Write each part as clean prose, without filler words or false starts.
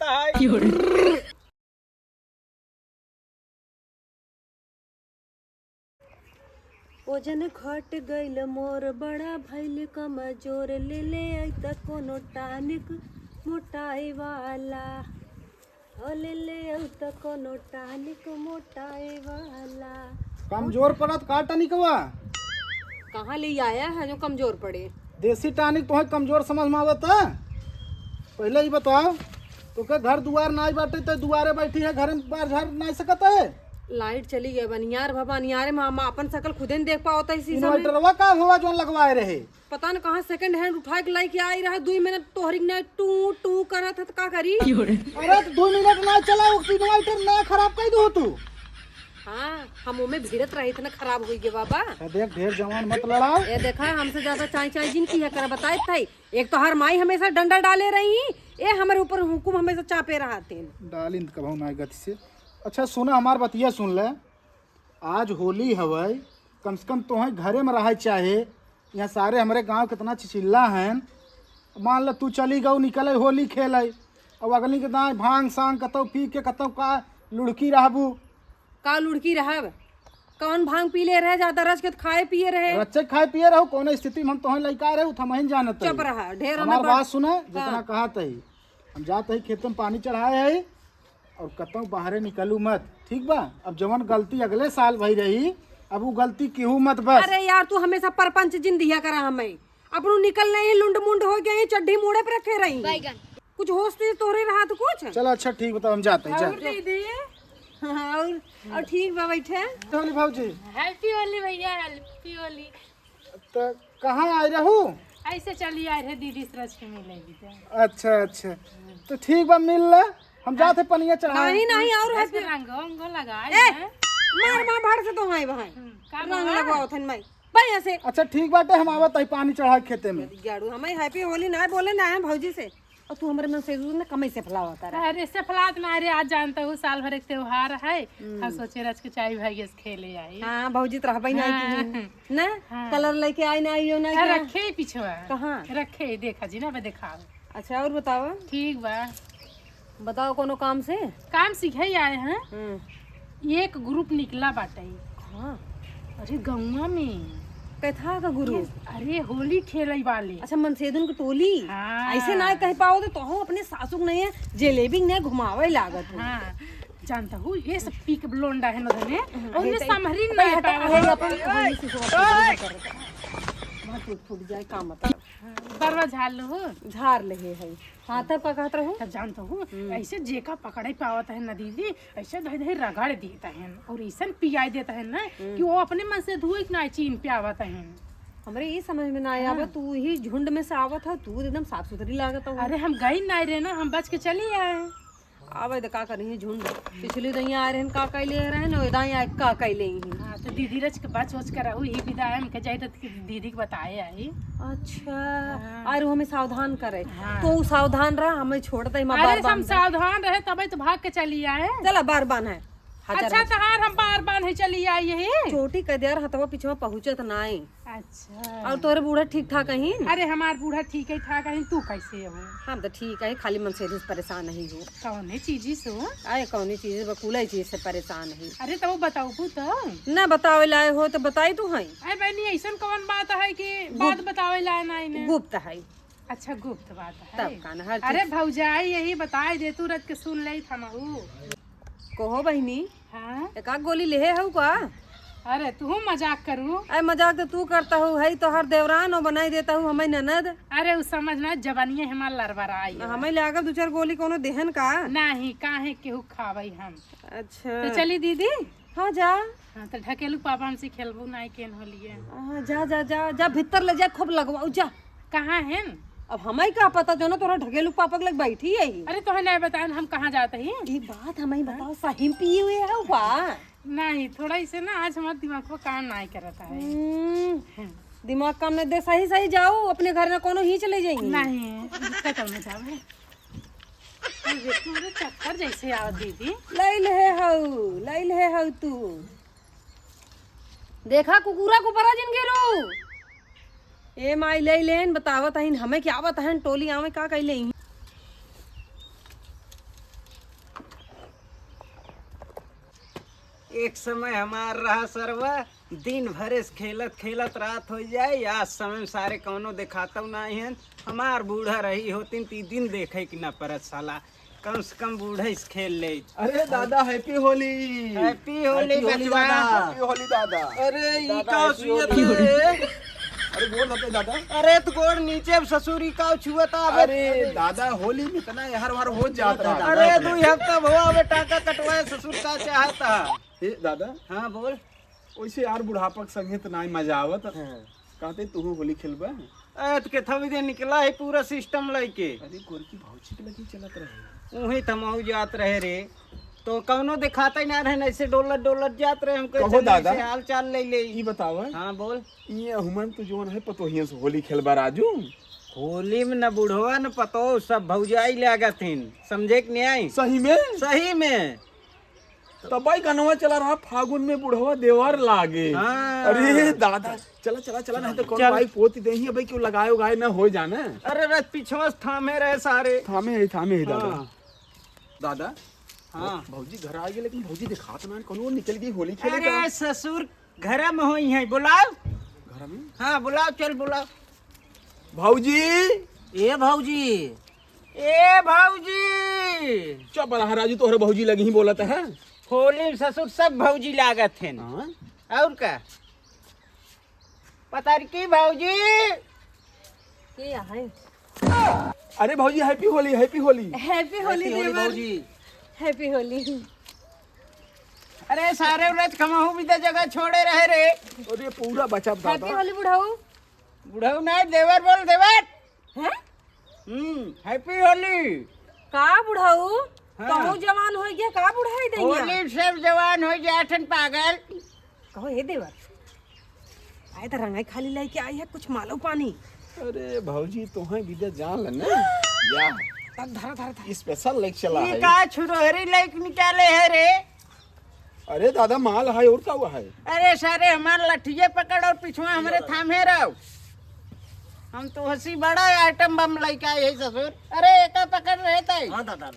लगता है। ओजन घट गइल मोर बड़ा भइल कमजोर, ले ले आई त कोनो टानिक मोटाई वाला, ओ ले ले आई त कोनो टानिक मोटाई वाला। कमजोर पड़त का टनिक बा? कहाँ ले आया है जो कमजोर पड़े? देसी टॉनिक तुम्हें कमजोर समझ में आवत है? पहले ही बताओ, तो के घर दुआर नहीं बाटे तो दुआरे बैठी है, घर में बाहर झाड़ नहीं सकत है? लाइट चली गई बनियार बाबा नियारे में हम अपन शकल खुदे नहीं देख पाओ था इसी समय। इन्वर्टरवा का हुआ जो लगवाए रहे? पता न कहाँ सेकंड हैंड उठा के लाई के आई रहा, 2 मिनट तोहरी ने टू टू करा था तो का करी? अरे तो 2 मिनट ना चला, इन्वर्टर ना खराब कर दो तू। हाँ हम उमे भीड़त रही थे ना, खराब हुई गे बाबा। देख ढेर जवान मत लड़ाओ। ये देखा हमसे ज्यादा चाय चाय जिन की है कर बताए थे। एक तो हर माई हमेशा डंडा डाले रही, ये हमारे ऊपर हुकुम हमेशा चापे रहा थे। डालिन कबहू ना गति से। अच्छा सुना, हमार बतिया सुन ले। आज होली हवै, कम से कम तुम्हें घरे में रह चाहे, यहाँ सारे हमारे गांव कितना चिचिल्ला हैं। मान लो तू चली गऊ निकले होली खेले, अब अगली के दाएं भांग सांग कतौ पी के कतौ का लुढ़की रहबू। का लुढ़की रहब? कौन भांग पी ले रहे, ज्यादा रच के खाए पिए रहे? रच्चे खाए पिए रहो, कौन स्थिति में हम तुम्हें लड़का रहे थमहिन जानत है। चुप रहा ढेर। हमार बात सुने, जितना कहा तही हम जाते ही खेत में पानी चढ़ाए है और कतौ बाहरे निकलू मत, ठीक बा? अब जवन गलती अगले साल भई रही, अब वो गलती केहू मत बस। अरे यार तू हमेशा परपंच जिन दिया करा हमें, अपनू निकल नहीं लुंड मुंड हो गए, चड्ढी मोड़े पे रखे रही, कुछ होश नहीं तोरे रहा तो कुछ। चलो अच्छा ठीक बताओ, हम जाते हैं। और ठीक बा बैठे। होली भाजी, हैप्पी होली भैया, हैप्पी होली। तो कहाँ आए रहू? ऐसे चली आए रहे दीदी सरज के मिलेगी। अच्छा अच्छा, तो ठीक बा, मिल ला, हम जाते पनिया चढ़ाए। नहीं नहीं और है रंग लगाए मार मार भाड़ से तो हाय भाई रंग लगवाओ थन मैं भाई ऐसे। अच्छा ठीक बाटे, हम आवत है पानी चढ़ा खेते में। गाड़ू हमें हैप्पी होली ना बोले ना है भौजी से, और तू हमारे मन से ना कमई से फलावता रहा। अरे से फलात ना रे, आज जानता हूँ साल भर एक त्योहार है, हम सोचे रच के चाय भाई से खेले आई। हाँ भौजी तो रहबई नहीं ना, कलर लेके आई ना आइयो ना रखे पिछवा कहाँ रखे, देखा जी ना दिखाओ। अच्छा और बताओ। ठीक बा, बताओ कोनो काम से? काम सीखे आए हैं। एक ग्रुप निकला बाटे। हाँ अरे गौवा में कैथा का गुरु? अरे होली खेले वाले। अच्छा मनसेदन की टोली? हाँ। ऐसे ना कह पाओ तो हम अपने सासू नहीं है जलेबी ने घुमावे लागत हो। हाँ जानता हूँ, ये सब पी के ब्लोंडा है नदने, उन्हें तो- समहरी ना है पावे। अपन फूट जाए काम बता। बरवा झाड़ लो, झाड़ ले है। हाँ तब का कहत रहूं? तब जानता हूँ ऐसे जेका पकड़े पावत है ना दीदी, ऐसे धीरे धीरे रगड़ देता है और ऐसा पियाई देता है ना कि वो अपने मन से धुए ना चीन पे आवत है। हमरे ये समझ में ना आया, तू ही झुंड में से आवत है, तू एकदम साफ सुथरी लागत हो। अरे हम गई ना रहे ना, हम बच के चली आए। आवे तो का करी झुंड, पिछली दहिया आ रहे का कैले रहे ना, दाई का कैले ही। हाँ तो दीदी रच के बच वच कर ही विदा हम के जाए तो दीदी के बताए आई। अच्छा और हमें सावधान करे। हाँ। तो सावधान रहा, हमें छोड़ता ही अरे हम सावधान रहे तब तो भाग के चली आए। चला बार बान है। अच्छा तहार हम बार बार है चली आई है। छोटी कदियार हतवा पिछवा पहुंचत ना है। अच्छा और तोरे बूढ़ा ठीक ठाक कहीं? अरे हमार बूढ़ा ठीक है ठाक है, तू कैसे हो? हम तो ठीक है, खाली मन से परेशान नहीं हो। कौन है चीजी सो? आए कौन चीज बकुला चीज से परेशान है? अरे तो बताओ तो ना बतावे लाए हो तो बताई तू है। अरे बहनी ऐसा कौन बात है कि बात बतावे लाए ना इन्हें? गुप्त है। अच्छा गुप्त बात है तब का ना हर अरे भौजाई यही बताए दे, तू रत के सुन ले थमहू। कहो बहनी। हाँ एक गोली ले है का? अरे तू मजाक करू? अरे मजाक तो तू करता हूँ है तो हर देवरान और बनाई देता हूँ हमें ननद। अरे उस समझना जवानिये हमार लड़बड़ाई हमें लागा 2-4 गोली कोनो देहन का नहीं, काहे केहू खावे हम। अच्छा तो चली दीदी। हाँ जा। हाँ तो ढकेलू पापा हमसे खेलबू नहीं केन होलिए। जा जा जा जा भीतर ले जा, खूब लगवाओ जा। कहाँ है? अब हमें क्या पता जो ना तोरा ढकेलू पापक लग बैठी है। अरे तो नहीं बताए हम कहाँ जाते हैं? ये बात हमें बताओ, सही पिए हुए है का? नहीं थोड़ा इसे ना आज हमारे दिमाग को काम नहीं करता है। दिमाग काम नहीं दे, सही सही जाओ अपने घर में, कोनो ही चले जाएंगे। नहीं कतल में जावे चक्कर जैसे आओ दीदी। लैल है तू देखा कुकुरा को परा जिन गेलो। ए माई ले लेन बतावत हइन हमें क्या आवत हन टोली आवे का कैले। एक समय हमार रहा सरवा, दिन भरेस खेलत खेलत रात हो जाए, आज समय में सारे कौनो दिखाता नहीं है। हमार बूढ़ा रही होती ती दिन देखे कि ना परत साला, कम से कम बूढ़ा इस खेल ले। अरे दादा हैप्पी होली। हैप्पी होली बचवा। हैप्पी होली दादा। अरे ई दादा, का हैप्पी छुअत होली। है? अरे बोल रहे दादा। अरे तो गोड़ नीचे ससुरी का छुअता। अरे दादा होली में इतना यार वार हो जाता है। अरे 2 हफ्ता भवा बेटा का कटवाए ससुर का चाहता। ए दादा हाँ बोल। वैसे यार बुढ़ापक संगे तो नहीं मजा आवत। कहते तू होली खेलबा। ऐत के थवी दे निकला है पूरा सिस्टम लेके। अरे गोरकी भौजी के लगी चलत रहे। वही तमाऊ जात रहे रे, तो कौनो दिखाता ही ना रहे, ऐसे डोलत डोलत जात रहे। हमको कहो चल दादा। ऐसे हाल चाल ले ले। ई बताव हाँ बोल। ये हुमन तो जोन है पतोहिया से होली खेलबा राजू। होली में न बुढ़वा न पतो सब भौजाई लागथिन, समझे कि नहीं आई? सही में सही में। तबाई गनवा चला रहा फागुन में बुढ़वा देवर लागे। हाँ। अरे दादा चला चला चला नहीं तो कौन चल। भाई पोती दही भाई क्यों लगाए उगाए ना हो जाना। अरे रथ पिछवा थामे रहे सारे। थामे है दादा। हाँ। दादा हाँ। भौजी घर आ गई लेकिन भौजी दिखा तो ना कौन निकल गई होली खेले का। अरे ससुर घर में हो है, बुलाओ। घर में हाँ बुलाओ, चल बुलाओ। भौजी ए भौजी, ए भौजी। चुप रहा राजू, तोहरे भौजी लगी ही बोलत है। होली में ससुर सब भौजी लागत है। हाँ? और का पता की भौजी? के है? अरे भौजी happy Holi happy Holi. Happy Holi देवर। भौजी। हैप्पी होली। अरे सारे व्रत कमाऊ भी तो जगह छोड़े रहे रे। अरे पूरा बचा हैप्पी दादा। होली बुढ़ाऊ। बुढ़ऊ नहीं, देवर बोल देवर। हैं? हैप्पी होली। का बुढ़ाऊ? हाँ। कहूँ जवान हो गया, का बुढ़ाई दैया? होली सब जवान हो जाठन पागल। कहो हे देवर, आए तो रंगाई खाली लेके आई है, कुछ मालो पानी। अरे भौजी तोहे विद्या जान लेना या तब धरा धरा धरा। स्पेशल लेक चला ये है। का छुरोहरी लाइक निकाले है रे? अरे दादा माल है और क्या हुआ है। अरे सारे हमारे लठिये पकड़ और पिछुआ हमारे थामे रहो। हम तो हंसी बड़ा आइटम बम लेके आए है ससुर। अरे एका पकड़ रहे थे। हाँ दादा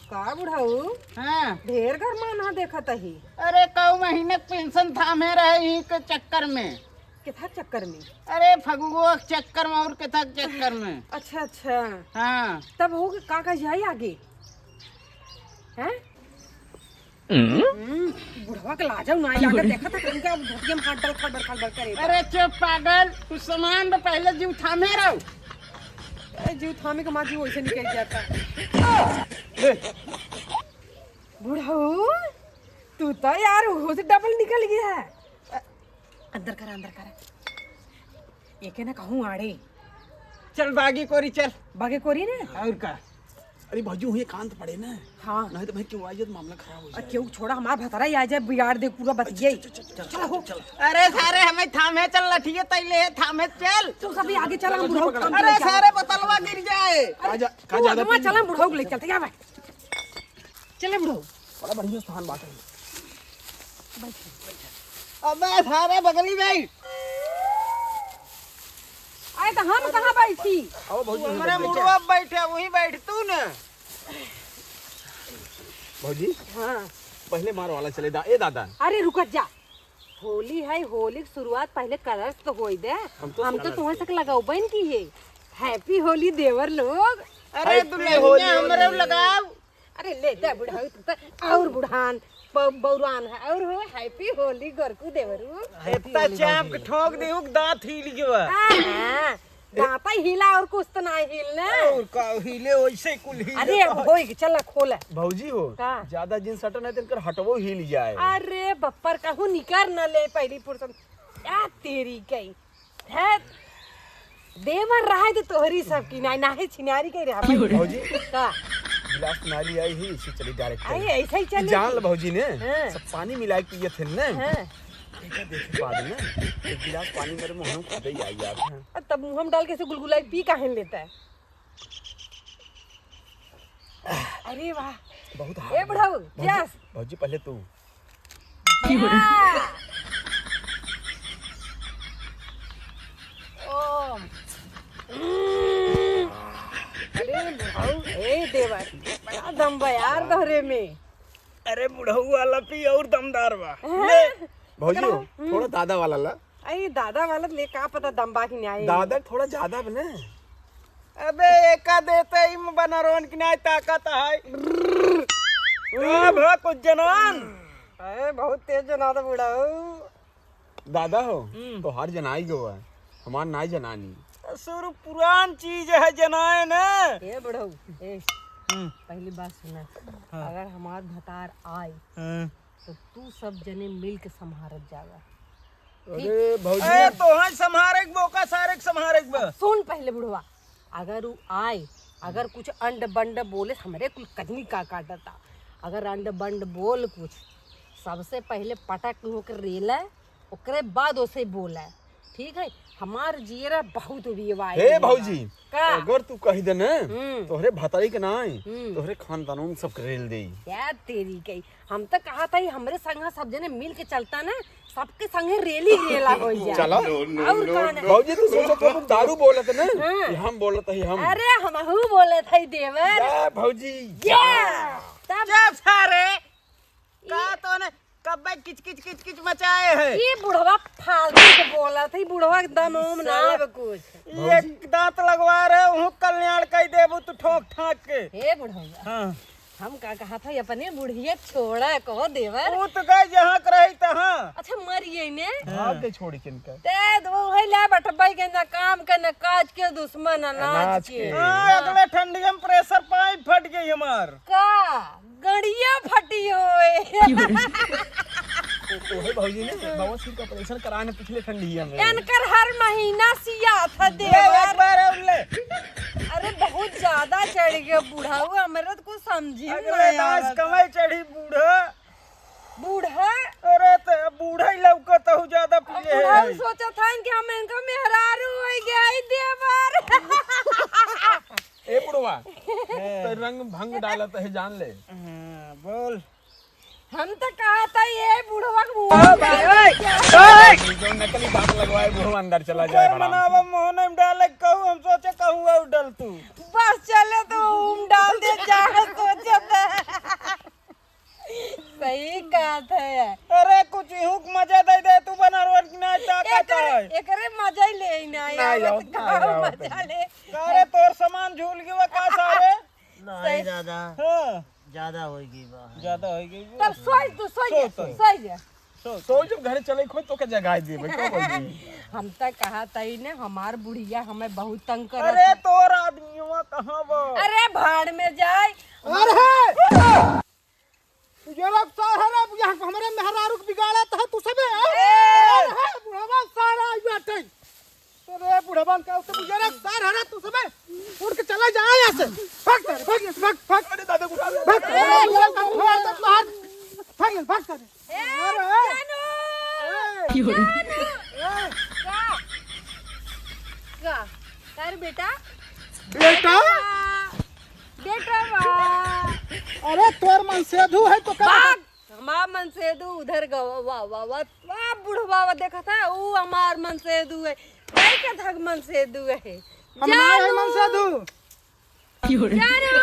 का बुढ़ाऊ? हाँ। ढेर घर माना देखत ही। अरे कौ महीने पेंशन थामे रहे ही के चक्कर में। किथा चक्कर में? अरे फगुओ के चक्कर में और किथा के चक्कर में। अच्छा अच्छा। हाँ। तब हो का जाई आगे हैं? बुढ़वा के लाजो ना आगे देखा था इनका धोतिया में हाथ डाल खड़ करे। अरे चुप पागल, कुछ सामान तो पहले जीव थामे रहो। अरे जीव थामे का माँ जीव वैसे निकल जाता। बुढ़ाऊ तू तो यार वो से डबल निकल गया है। अंदर कर ये के ना कहूँ आड़े चल बागी कोरी चल। बागे कोरी ने। और का? अरे भौजी हुए कांत पड़े ना। हाँ नहीं तो भाई क्यों आई मामला खराब हो जाए। क्यों छोड़ा हमारा भतरा ही आ जाए बिगाड़ दे पूरा बतिया ही। चलो हो अरे सारे हमें थामे चल लठिए तैले है, थामे चल। तू सभी आगे चला हम बुढ़ाऊ काम अरे सारे बोतलवा गिर जाए। काजा का ज्यादा ज्यादा चला बुढ़ाऊ को ले चलते क्या भाई। चले बुढ़ाऊ। बड़ा बढ़िया स्थान बात है। अबे सारे बगली भाई। आए तो हम कहाँ बैठी? आओ भौजी हमारे मुड़वा बैठे वहीं बैठ तू न। भौजी हाँ। पहले मार वाला चले दा ए दादा। अरे रुक जा, होली है, होली की शुरुआत पहले कलर्स तो होई दे। हम तो तुम्हें तक लगाओ बन की है। हैप्पी होली देवर लोग। अरे दुल्हनिया हमरे लगाओ। अरे ले दे बुढ़ाऊ तू तो और बुढ़ान बौरान है और हो हैप्पी होली गोरकू देवरू। इतना चाप के ठोक दे उक दांत हिल गया। हां दांत हिला और कुछ तो ना हिलना। और का हिले वैसे कुल हिले। अरे अब होई चल खोल। भौजी हो का? ज्यादा जिन सटन है तिनकर हटवो हिल जाए। अरे बप्पर कहूँ निकर न ले पहली पुरसन या तेरी कई है देवर रहा तो तोहरी सब की ना है छिनारी के रहा भौजी का गिलास नाली आई ही इसी चली डायरेक्ट। अरे ऐसा ही चले जान ल भौजी ने हाँ। सब पानी मिला के पिए थे ना। हां देखा देखे बाद में एक गिलास पानी मेरे मुंह में खुद ही आई यार। तब मुंह में डाल के से गुलगुलाई पी काहे लेता है। अरे वाह बहुत ए बुढ़ाऊ यस भौजी पहले तू। ओम अरे बुढ़ाऊ ए देवर बड़ा दम बा यार दोहरे में। अरे बुढ़ऊ वाला पी और दमदार बा। भौजी हो थोड़ा दादा वाला ला। आई दादा वाला ले का पता दम्बा की नहीं दादा थोड़ा ज्यादा बने। अबे एका देते ही में बना रोन की नहीं ताकत है। अब है कुछ जनान। अरे बहुत तेज जना था बूढ़ा दादा हो तो हर जनाई गो है, हमार नाई जनानी। शुरू पुरान चीज है जनाए न। ये बूढ़ा पहली बात सुना, अगर हमार भतार आए तो तू सब जने मिल के संभारत जागा। अरे भौजी ए तो है संभारे बोका सारे संभारे बा। सुन पहले बुढ़वा, अगर वो आए, अगर कुछ अंड बंड बोले हमरे कुल कजनी का काटता, अगर अंड बंड बोल कुछ सबसे पहले पटक होकर रेला, ओकरे बाद उसे बोला, ठीक है? हमार जीरा बहुत उबियवाई। हे भौजी का अगर तू कही दे न तोहरे भतारी के नाई तोहरे खानदानों में सब करेल दे। यार तेरी कही, हम तो कहा था हमरे संग सब जने मिल के चलता ना, सबके संगे रेली रेला हो जाए। चलो और कौन है? भौजी तू सोचो तो तुम दारू बोलत न कि हम बोलत ही हम। अरे हमहू बोले थे देवर। या भौजी तब जब सारे का तो ने कब किच किच किच किच मचाए है। ये बुढ़वा फालतू के बोला था, बुढ़वा एकदम ओम ना कुछ। एक दांत लगवा रहे हूँ कल्याण कह देबू तू ठोक ठाक के। हे बुढ़वा, हाँ हम का कहा था अपने बुढ़िया छोड़ा कहो देवर। वो तो गए जहाँ के रही तहाँ। अच्छा मरिए ने भाग के छोड़ी किनका। ते दो है ला बटबाई के ना काम के ना काज के दुश्मन अनाज के। हाँ अगले ठंडी में प्रेशर पाइप फट गई हमार। का गड़िया फटी होए। तो है भौजी ने बवासीर का ऑपरेशन कराने पिछले ठंडी में। इनकर हर महीना सिया था एक देवर। बार उल्ले अरे बहुत ज्यादा चढ़ गया बूढ़ा, वो हमारे तो कुछ समझी अगले दास कमाई चढ़ी बूढ़ा। बूढ़ा अरे तो बूढ़ा ही लौकत हूँ ज्यादा पिए बूढ़ा है। सोचा था कि हम इनको मेहरारू हो गया ही देवर। ए बुढ़वा तो रंग भंग डालत है जान ले। हाँ, बोल हम तो कहा था ये बुढ़वा को जो नकली दांत लगवाए वो अंदर चला जाए बड़ा। मनावा मोहन में डाले कहूँ हम सोचे कहूँ और डल तू। बस चले तो उम डाल दे जहाँ सोचे थे। सही कहा था। अरे कुछ हुक मजा दे तू बना रोड की ना ताकत है। एकरे मजा ही ले ना यार, मजा ले। सारे तोर सामान झूल गया का सारे। नहीं दादा हाँ ज्यादा होगी बा। ज्यादा हो गई। तब सोच तू सोच जा। सो जब घर चले खोज तो के जगह दे क्यों भौजी। हम तो कहा था ही ने हमार बुढ़िया हमें बहुत तंग कर। अरे तोर आदमियों कहाँ वो। अरे भाड़ में जाए। अरे तुझे लोग सार है ना यहाँ हमारे मेहरारू को बिगाड़ा था तू सबे। अरे बुढ़वा सारा बैठे अरे बुढ़वा का तो मुझे लोग सार है ना तू सबे उड़ के चला जा यहाँ से। भाग भाग। अरे दादा गुड़ा भाग। कर बेटा बेटा बेटा वाह। अरे तोर मन सेधु है तो भाग। हमार मन सेधु उधर गवा वाह वाह वाह वाह बुढ़वा देखा था वो हमार मन सेधु है। कई का धग मन सेधु है। हमारे मन सेधु जानो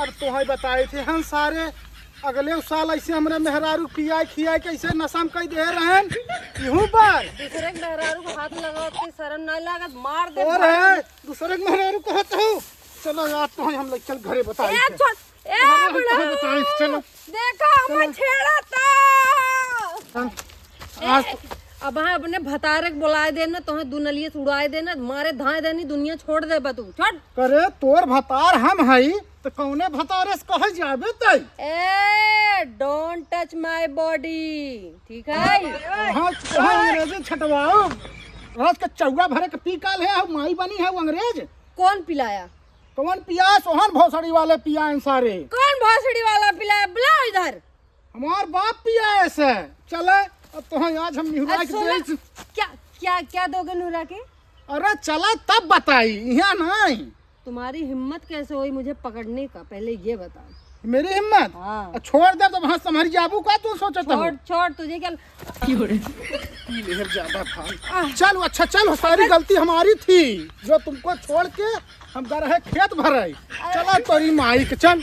अब तो है बताए थे हम सारे अगले साल ऐसे हमरे मेहरारू पिया खिया कैसे नशा में कई दे रहे यूं पर दूसरे के मेहरारू को हाथ लगाओ के शर्म नहीं लागत मार दे। और है दूसरे के मेहरारू कहत हूं। चलो यार तो हम लोग चल घरे बताए ए छोड़ ए बुढ़ा बताए चलो देखा हम छेड़ा था। आज अब हाँ अपने भतारे के बुलाए देना तो दुनलिये उड़ाए देना मारे धाए देनी दुनिया छोड़ दे बतू छोड़। करे तोर भतार हम हई तो कौने भतारे से कहे जाबे तई। ए डोंट टच माय बॉडी ठीक है। हां अंग्रेजी छटवाओ रात के चौगा भरे के पी काल है माई बनी है वो अंग्रेज। कौन पिलाया? कौन पिया सोहन भौसड़ी वाले पिया सारे। कौन भौसड़ी वाला पिलाया? बुलाओ इधर। हमार बाप पिया ऐसे चले अब तो आज हम निहुरा के दे। क्या क्या क्या दोगे नूरा के? अरे चला तब बताई यहाँ नहीं। तुम्हारी हिम्मत कैसे हुई मुझे पकड़ने का पहले ये बता। मेरी हिम्मत हाँ। छोड़ दे तो वहाँ संभारी जाबू का तू सोचता छोड़ छोड़ तुझे क्या ज्यादा था। चल अच्छा चल सारी गलती हमारी थी जो तुमको छोड़ के हम गए खेत भरे। चला तोरी माई के चल।